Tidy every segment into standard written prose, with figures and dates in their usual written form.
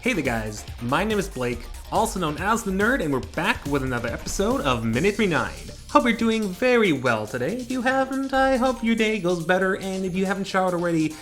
Hey there guys, my name is Blake, also known as The Nerd, and we're back with another episode of Minute 39. Hope you're doing very well today. If you haven't, I hope your day goes better, and if you haven't showered already,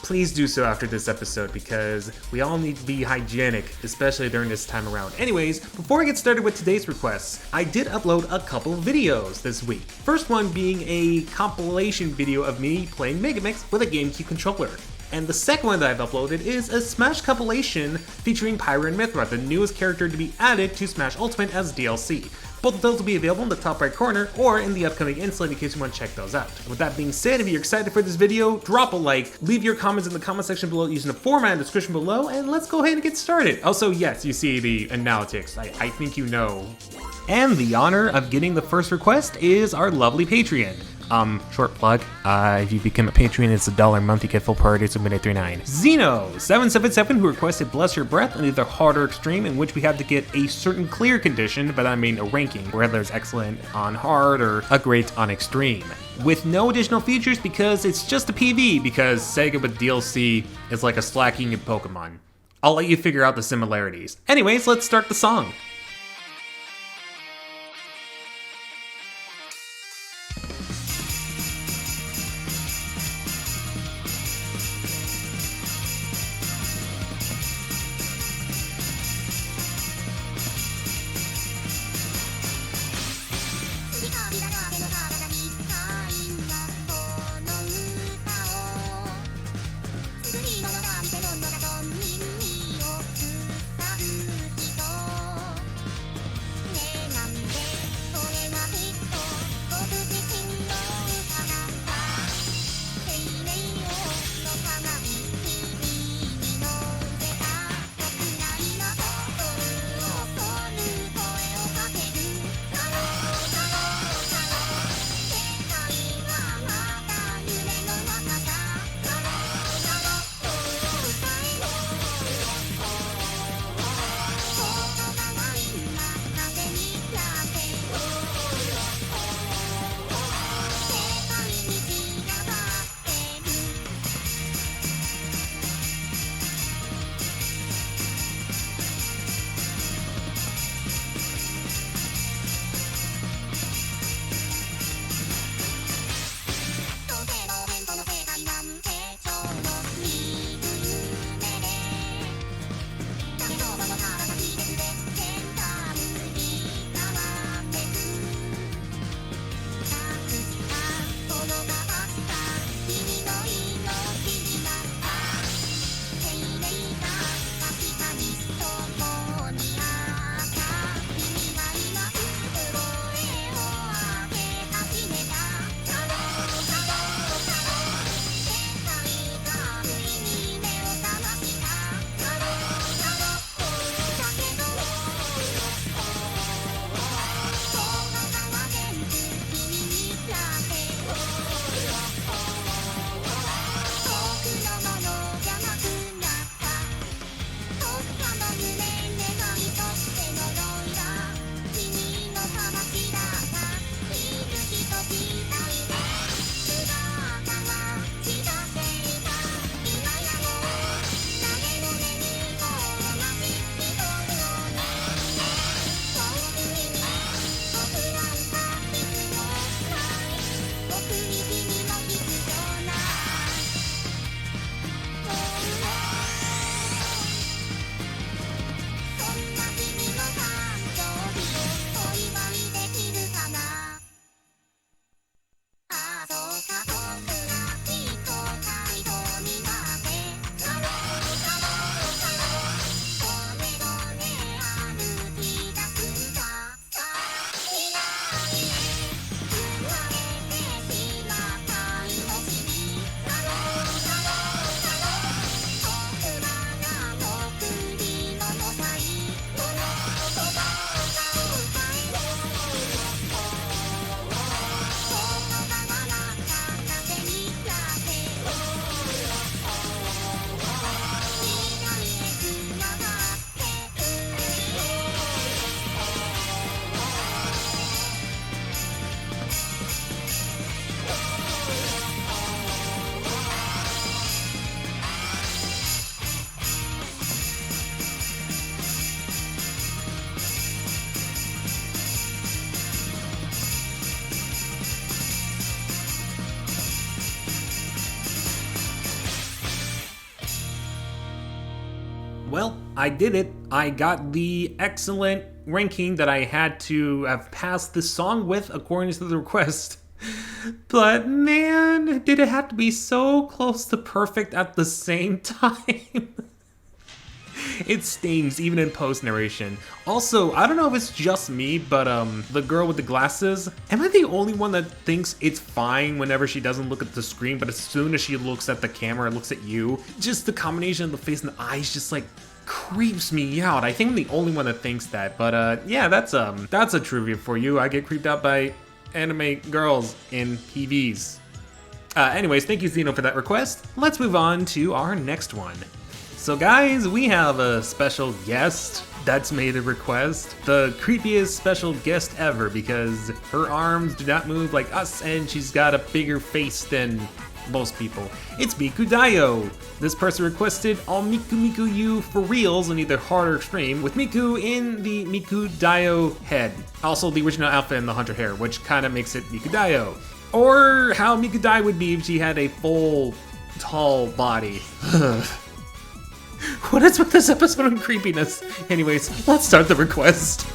please do so after this episode because we all need to be hygienic, especially during this time around. Anyways, before I get started with today's requests, I did upload a couple videos this week. First one being a compilation video of me playing Megamix with a GameCube controller. And the second one that I've uploaded is a Smash compilation featuring Pyra and Mithra, the newest character to be added to Smash Ultimate as DLC. Both of those will be available in the top right corner or in the upcoming insight in case you want to check those out. With that being said, if you're excited for this video, drop a like, leave your comments in the comment section below using the format and description below, and let's go ahead and get started. Also, yes, you see the analytics, I think you know. And the honor of getting the first request is our lovely Patreon. Short plug, if you become a patron, it's $1 a month, you get full priorities of Minute 39. Zeno777, who requested Bless Your Breath in either hard or extreme, in which we have to get a certain clear condition, but I mean a ranking, whether it's excellent on hard or a great on extreme. With no additional features because it's just a PV, because Sega with DLC is like a slacking in Pokemon. I'll let you figure out the similarities. Anyways, let's start the song. I did it. I got the excellent ranking that I had to have passed this song with according to the request. But man, did it have to be so close to perfect at the same time? It stings even in post-narration. Also, I don't know if it's just me, but the girl with the glasses, am I the only one that thinks it's fine whenever she doesn't look at the screen, but as soon as she looks at the camera, looks at you, just the combination of the face and the eyes just like creeps me out. I think I'm the only one that thinks that, but yeah, that's a trivia for you. I get creeped out by anime girls in PVs. Anyways, thank you Zeno for that request. Let's move on to our next one. So guys, we have a special guest that's made a request. The creepiest special guest ever because her arms do not move like us and she's got a bigger face than most people. It's Mikudayo. This person requested all Miku you for reals in either hard or extreme with Miku in the Mikudayo head. Also the original outfit and the hunter hair, which kind of makes it Mikudayo. Or how Mikudayo would be if she had a full, tall body. What is with this episode of creepiness? Anyways, let's start the request.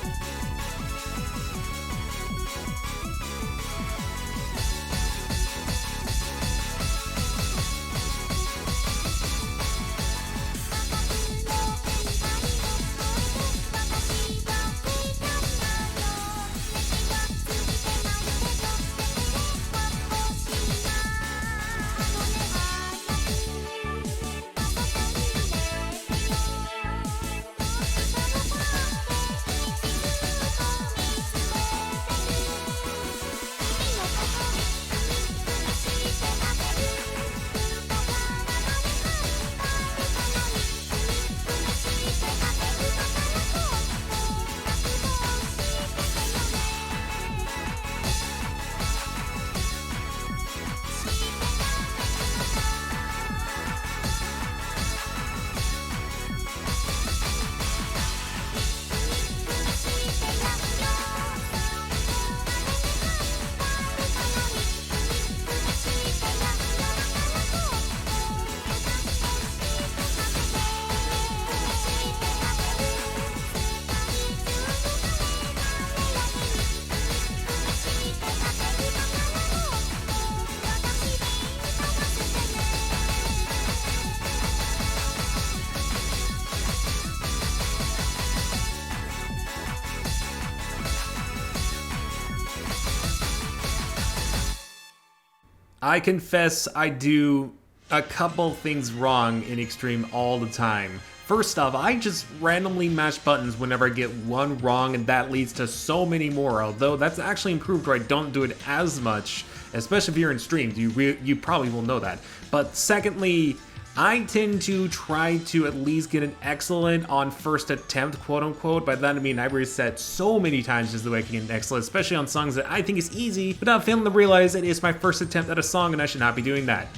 I confess I do a couple things wrong in Extreme all the time. First off, I just randomly mash buttons whenever I get one wrong, and that leads to so many more, although that's actually improved where I don't do it as much, especially if you're in streams, you probably will know that. But secondly, I tend to try to at least get an excellent on first attempt, quote unquote. By that I mean I've reset so many times just the way I can get an excellent, especially on songs that I think is easy, without failing to realize it is my first attempt at a song and I should not be doing that.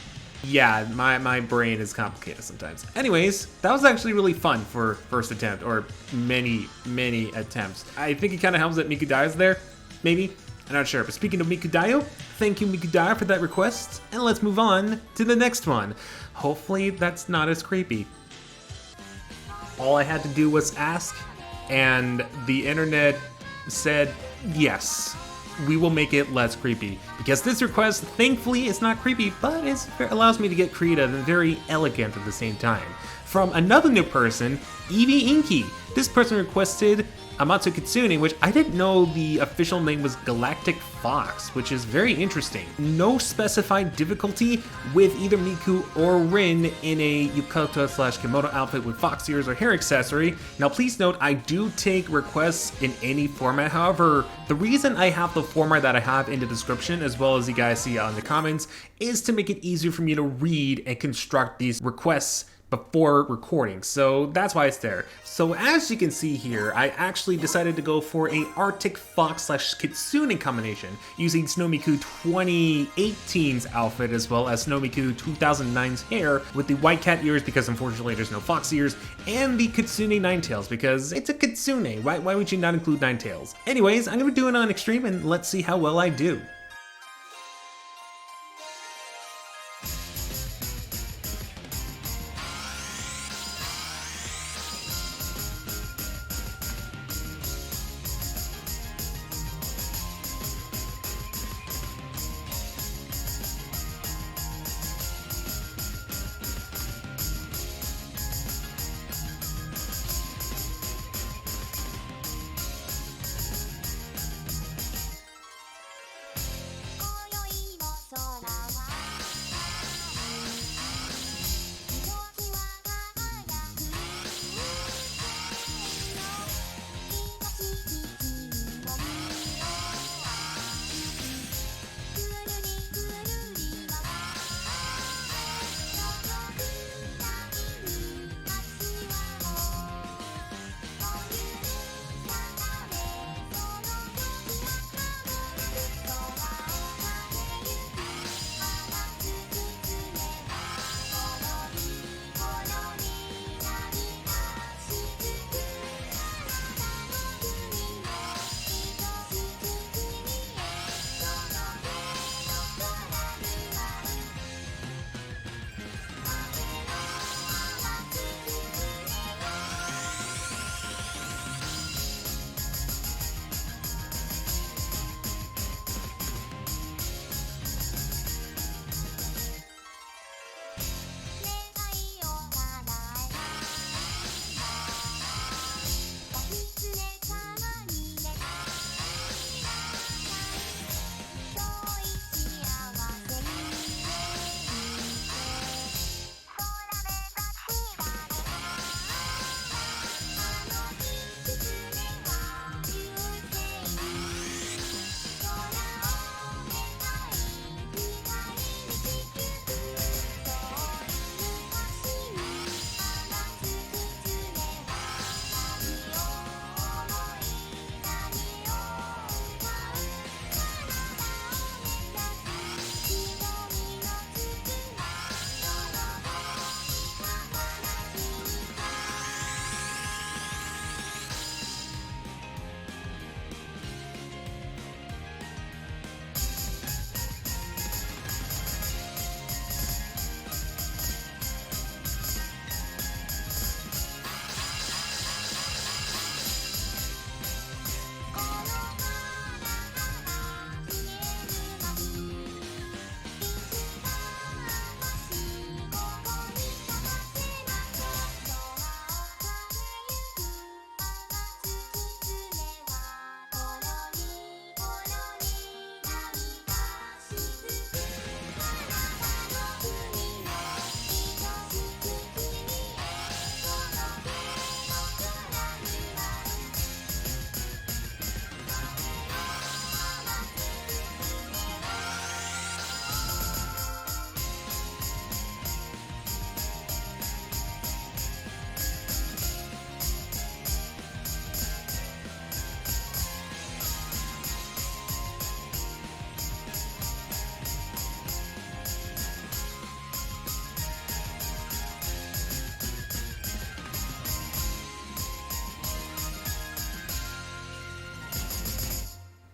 Yeah, my brain is complicated sometimes. Anyways, that was actually really fun for first attempt, or many attempts. I think it kind of helps that Mikudayo's there, maybe? I'm not sure, but speaking of Mikudayo, thank you Mikudayo for that request, and let's move on to the next one. Hopefully that's not as creepy. All I had to do was ask, and the internet said, yes, we will make it less creepy. Because this request, thankfully, is not creepy, but it allows me to get creative and very elegant at the same time. From another new person, Evie Inky. This person requested Amatsu Kitsune, which I didn't know the official name was Galactic Fox, which is very interesting. No specified difficulty with either Miku or Rin in a yukata/kimono outfit with fox ears or hair accessory. Now please note, I do take requests in any format. However, the reason I have the format that I have in the description, as well as you guys see on the comments, is to make it easier for me to read and construct these requests before recording, so that's why it's there. So as you can see here, I actually decided to go for a Arctic Fox/Kitsune combination, using Hatsune Miku 2018's outfit as well as Hatsune Miku 2009's hair with the white cat ears because unfortunately there's no fox ears, and the Kitsune Ninetales because it's a Kitsune. Why would you not include Ninetales? Anyways, I'm gonna do it on Extreme and let's see how well I do.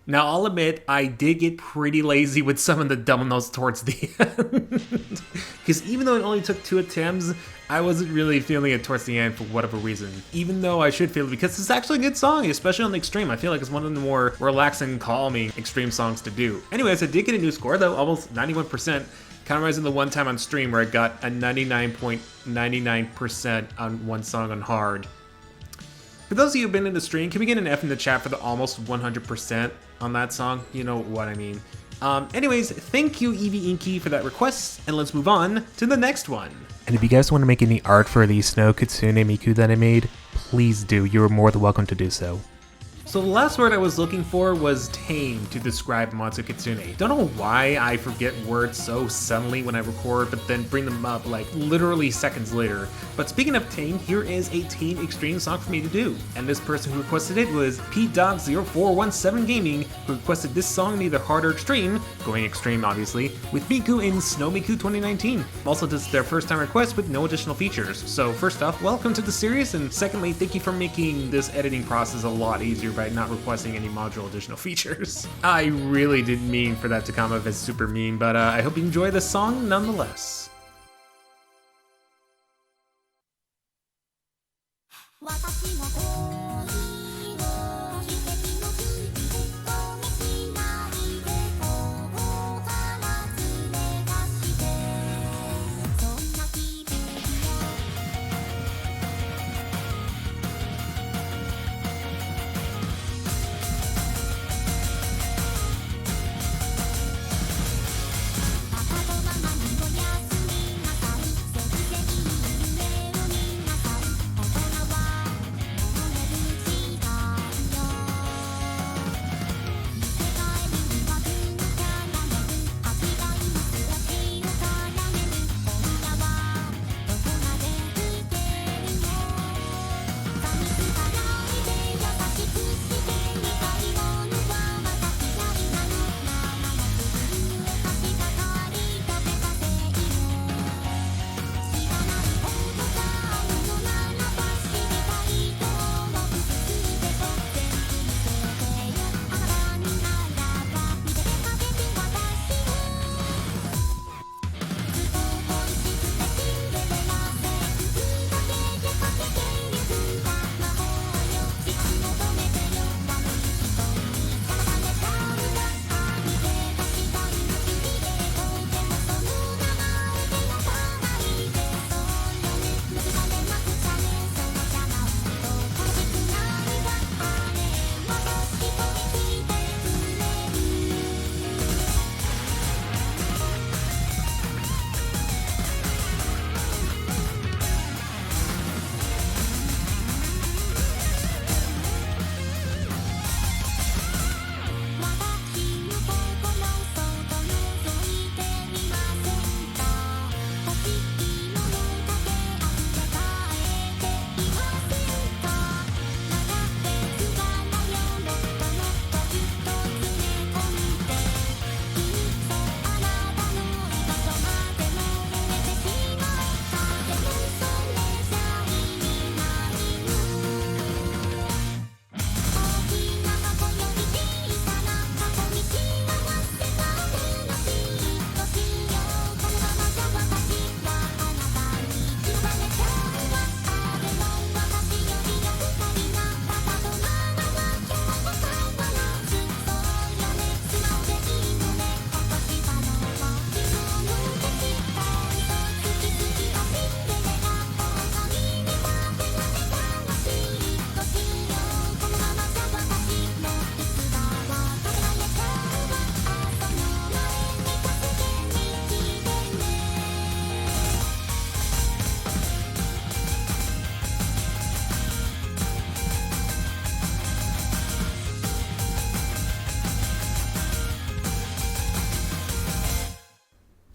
Now, I'll admit, I did get pretty lazy with some of the double notes towards the end. Because even though it only took 2 attempts, I wasn't really feeling it towards the end for whatever reason. Even though I should feel it, because it's actually a good song, especially on the extreme. I feel like it's one of the more relaxing, calming extreme songs to do. Anyways, I did get a new score though, almost 91%. Kind of reminds me of the one time on stream where I got a 99.99% on one song on hard. For those of you who've been in the stream, can we get an F in the chat for the almost 100% on that song? You know what I mean. Anyways, thank you Evie Inky for that request, and let's move on to the next one. And if you guys want to make any art for the Snow Hatsune Miku that I made, please do. You're more than welcome to do so. So the last word I was looking for was tame to describe Matsu Kitsune. Don't know why I forget words so suddenly when I record, but then bring them up like literally seconds later. But speaking of tame, here is a tame extreme song for me to do. And this person who requested it was PDog0417 Gaming, who requested this song in either hard or extreme, going extreme obviously, with Miku in Snow Miku 2019. Also, this is their first time request with no additional features. So first off, welcome to the series, and secondly, thank you for making this editing process a lot easier by not requesting any module additional features. I really didn't mean for that to come off as super mean, but I hope you enjoy this song nonetheless.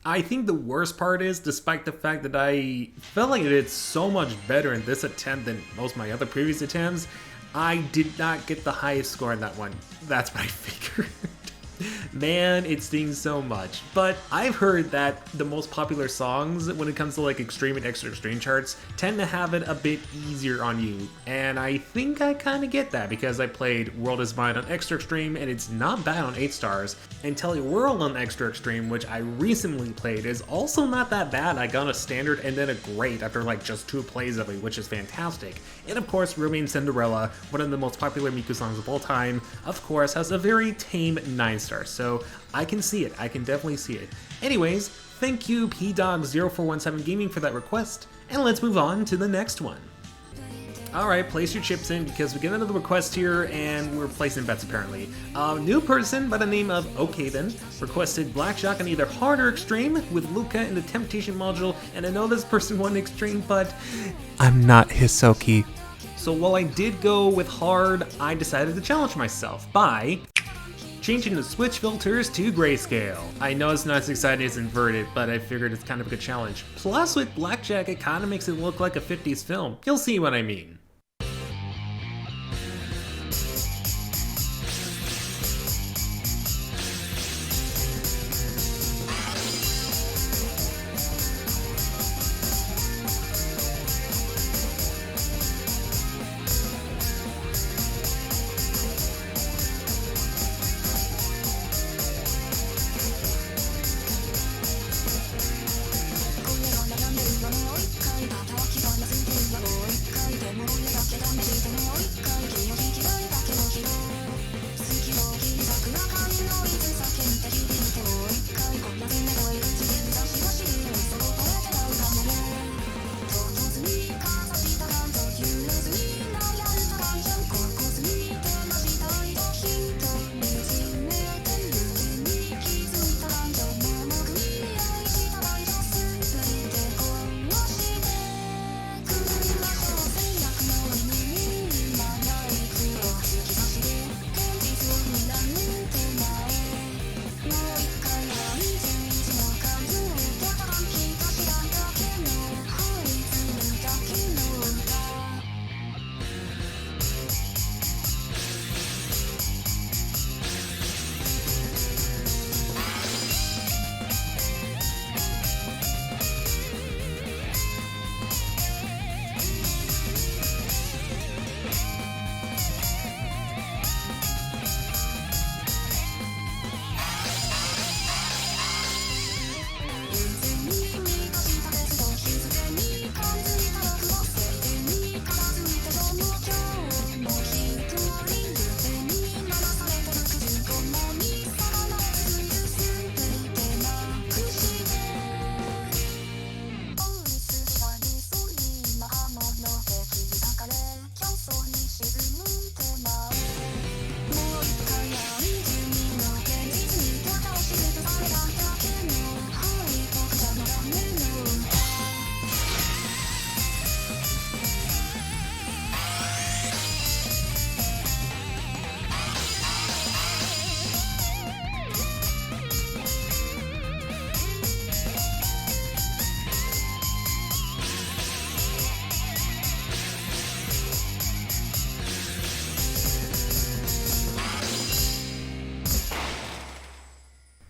I think the worst part is, despite the fact that I felt like I did so much better in this attempt than most of my other previous attempts, I did not get the highest score in that one. That's what I figured. Man, it stings so much. But I've heard that the most popular songs when it comes to like extreme and extra extreme charts tend to have it a bit easier on you. And I think I kind of get that because I played World Is Mine on extra extreme and it's not bad on 8 stars. And Telly World on extra extreme, which I recently played, is also not that bad. I got a standard and then a great after like just 2 plays of it, which is fantastic. And of course, Ruby and Cinderella, one of the most popular Miku songs of all time, of course, has a very tame 9 stars. So I can see it. I can definitely see it. Anyways, thank you PDog0417 Gaming for that request, and let's move on to the next one. Alright, place your chips in because we get another request here and we're placing bets apparently. A new person by the name of Okay Then requested Blackjack on either hard or extreme with Luca in the Temptation module, and I know this person won extreme, but I'm not Hisoki. So while I did go with hard, I decided to challenge myself by changing the switch filters to grayscale. I know it's not as exciting as inverted, but I figured it's kind of a good challenge. Plus with Blackjack, it kind of makes it look like a 50s film. You'll see what I mean.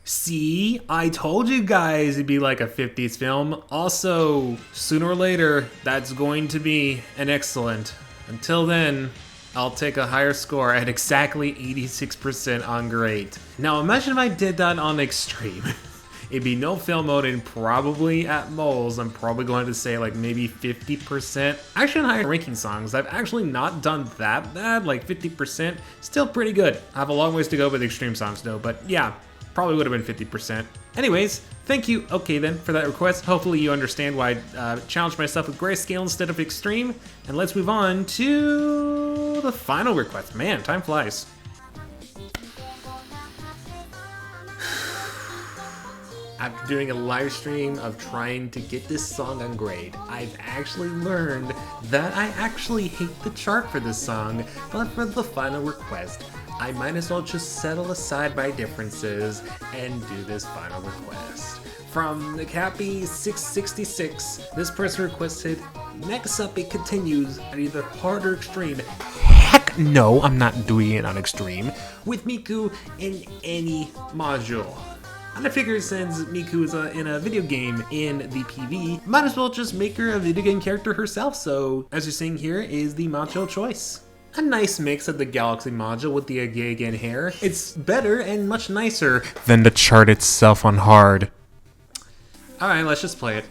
See, I told you guys it'd be like a 50s film. Also, sooner or later, that's going to be an excellent. Until then, I'll take a higher score at exactly 86% on great. Now imagine if I did that on extreme. It'd be no film mode and probably at moles, I'm probably going to say like maybe 50%. Actually on higher ranking songs, I've actually not done that bad, like 50%. Still pretty good. I have a long ways to go with extreme songs though, but yeah, probably would have been 50%. Anyways, thank you, Okay Then, for that request. Hopefully you understand why I challenged myself with grayscale instead of extreme. And let's move on to the final request. Man, time flies. After doing a live stream of trying to get this song on grade, I've actually learned that I actually hate the chart for this song, but for the final request, I might as well just settle aside my differences and do this final request. From the Cappy 666, this person requested, next up it continues at either hard or extreme. heck no, I'm not doing it on extreme with Miku in any module. And I figured since Miku is in a video game in the PV, might as well just make her a video game character herself, so as you're seeing here is the module choice. A nice mix of the Galaxy module with the Again hair. It's better and much nicer than the chart itself on hard. Alright, let's just play it.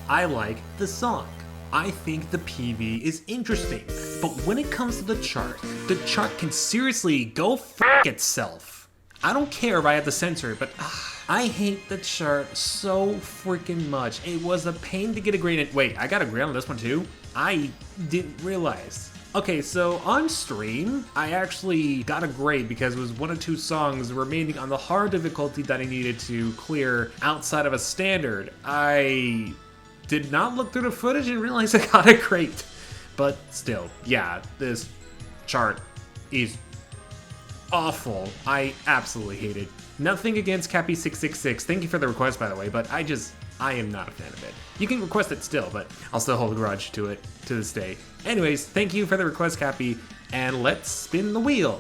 I like the song. I think the PV is interesting, but when it comes to the chart can seriously go f itself. I don't care if I have to censor it, but I hate the chart so freaking much. It was a pain to get a grade in. Wait, I got a grade on this one too? I didn't realize. Okay, so on stream, I actually got a grade because it was one of two songs remaining on the hard difficulty that I needed to clear outside of a standard. I did not look through the footage and realize I got a grade. But still, yeah, this chart is awful. I absolutely hate it. Nothing against Cappy666. Thank you for the request, by the way, but I am not a fan of it. You can request it still, but I'll still hold a grudge to it to this day. Anyways, thank you for the request, Cappy, and let's spin the wheel.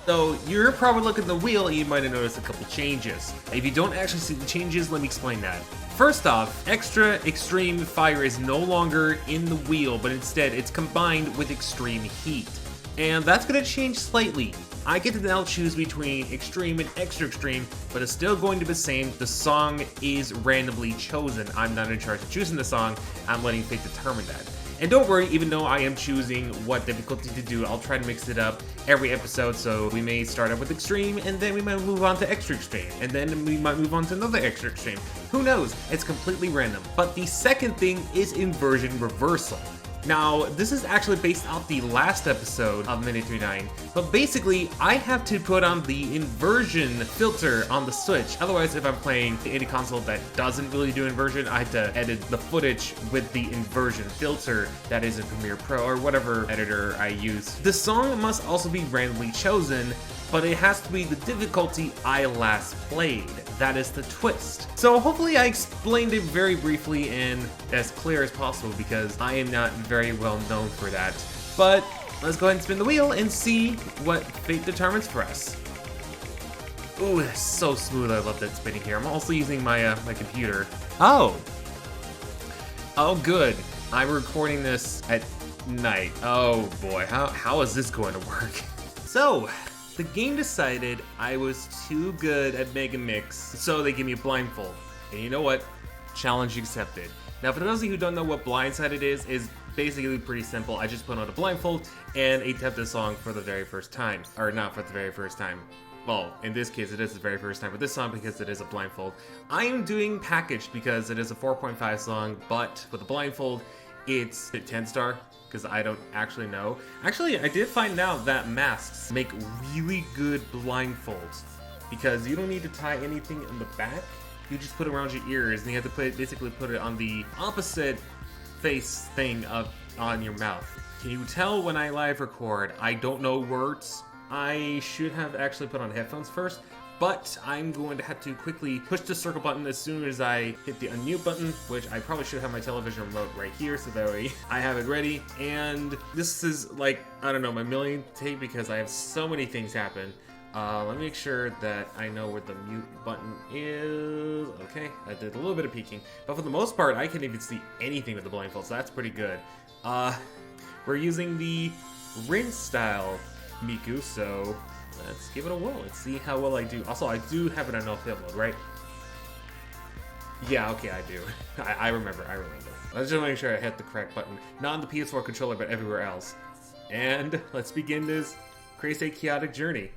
So you're probably looking at the wheel and you might have noticed a couple changes. If you don't actually see the changes, let me explain that. First off, Extra Extreme Fire is no longer in the wheel, but instead it's combined with Extreme Heat. And that's going to change slightly. I get to now choose between Extreme and Extra Extreme, but it's still going to be the same. The song is randomly chosen. I'm not in charge of choosing the song. I'm letting fate determine that. And don't worry, even though I am choosing what difficulty to do, I'll try to mix it up every episode, so we may start out with Extreme, and then we might move on to Extra Extreme, and then we might move on to another Extra Extreme. Who knows? It's completely random. But the second thing is inversion reversal. Now, this is actually based off the last episode of Minute 39, but basically, I have to put on the inversion filter on the Switch. Otherwise, if I'm playing any console that doesn't really do inversion, I have to edit the footage with the inversion filter that is in Premiere Pro or whatever editor I use. The song must also be randomly chosen, but it has to be the difficulty I last played. That is the twist. So hopefully I explained it very briefly and as clear as possible, because I am not very well known for that. But let's go ahead and spin the wheel and see what fate determines for us. Ooh, that's so smooth. I love that spinning here. I'm also using my my computer. Oh, good. I'm recording this at night. Oh boy, how is this going to work? So, the game decided I was too good at Mega Mix, so they gave me a blindfold. And you know what? Challenge accepted. Now, for those of you who don't know what blindsided is basically pretty simple. I just put on a blindfold and attempt the song for the very first time. Or not for the very first time. Well, in this case, it is the very first time with this song because it is a blindfold. I am doing packaged because it is a 4.5 song, but with a blindfold, it's a 10 star. Because I don't actually know. Actually, I did find out that masks make really good blindfolds, because you don't need to tie anything in the back. You just put it around your ears, and you have to basically put it on the opposite face thing on your mouth. Can you tell when I live record, I don't know words? I should have actually put on headphones first, but I'm going to have to quickly push the circle button as soon as I hit the unmute button, which I probably should have my television remote right here, so that way I have it ready. And this is like, I don't know, my millionth take because I have so many things happen. Let me make sure that I know where the mute button is. Okay, I did a little bit of peeking, but for the most part, I can't even see anything with the blindfold, so that's pretty good. We're using the rinse style Miku, so let's give it a whirl. Let's see how well I do. Also, I do have it on no-fail mode, right? Yeah, okay, I do. I remember. Let's just make sure I hit the correct button. Not on the PS4 controller, but everywhere else. And let's begin this crazy chaotic journey.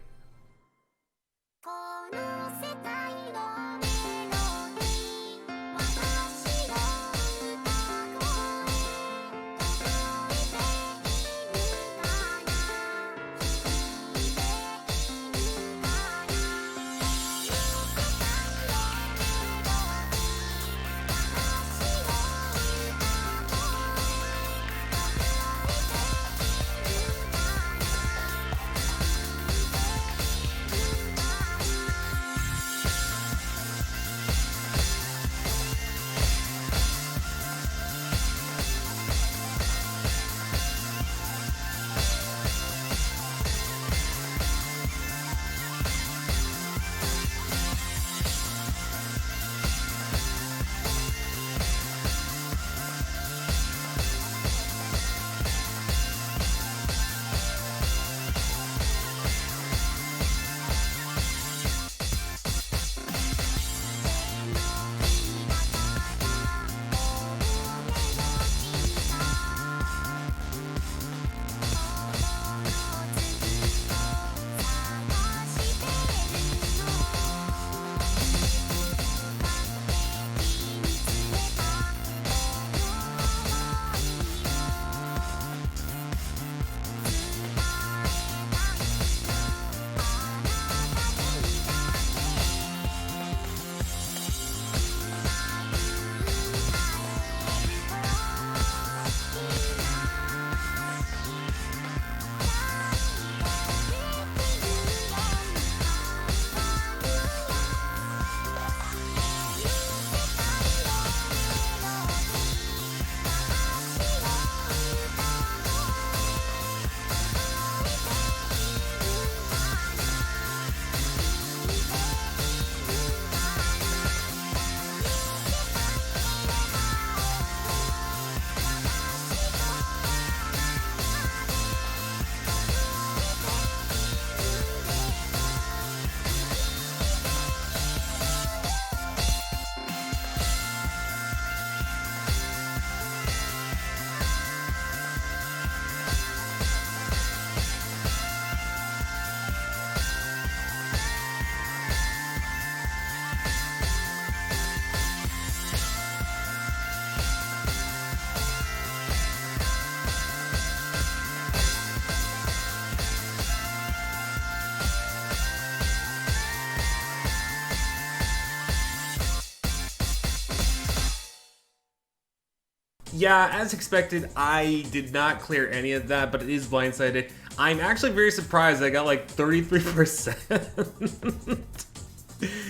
Yeah, as expected, I did not clear any of that, but it is blindsided. I'm actually very surprised I got like 33%.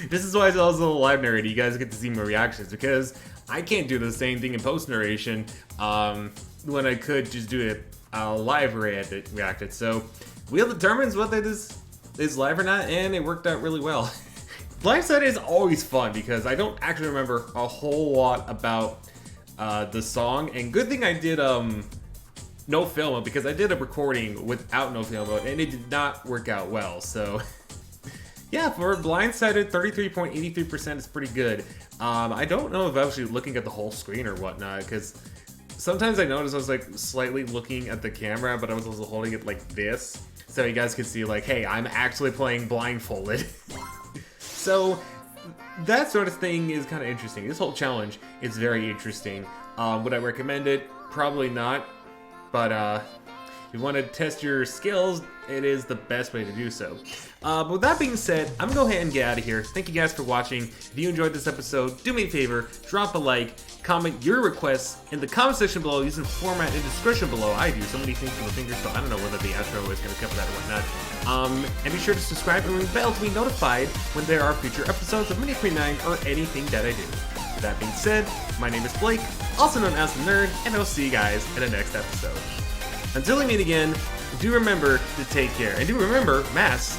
This is why I was a little live narrator. You guys get to see my reactions, because I can't do the same thing in post narration when I could just do it live reacted. So wheel determines whether this is live or not, and it worked out really well. Blindsided is always fun because I don't actually remember a whole lot about the song, and good thing I did no film mode, because I did a recording without no film mode and it did not work out well. So yeah, for blindsided, 33.83% is pretty good. I don't know if I was actually looking at the whole screen or whatnot, because sometimes I noticed I was like slightly looking at the camera, but I was also holding it like this, so you guys could see like, hey, I'm actually playing blindfolded. So that sort of thing is kind of interesting. This whole challenge is very interesting. Would I recommend it? Probably not. But if you want to test your skills, it is the best way to do so. But with that being said, I'm going to go ahead and get out of here. Thank you guys for watching. If you enjoyed this episode, do me a favor, drop a like, comment your requests in the comment section below using the format in the description below. I do so many things with my fingers, so I don't know whether the outro is going to cover that or whatnot. And be sure to subscribe and ring the bell to be notified when there are future episodes of Mini39 or anything that I do. With that being said, my name is Blake, also known as the Nerd, and I'll see you guys in the next episode. Until we meet again, do remember to take care. And do remember, masks,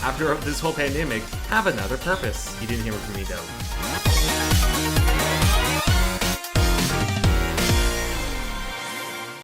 after this whole pandemic, have another purpose. You didn't hear it from me though.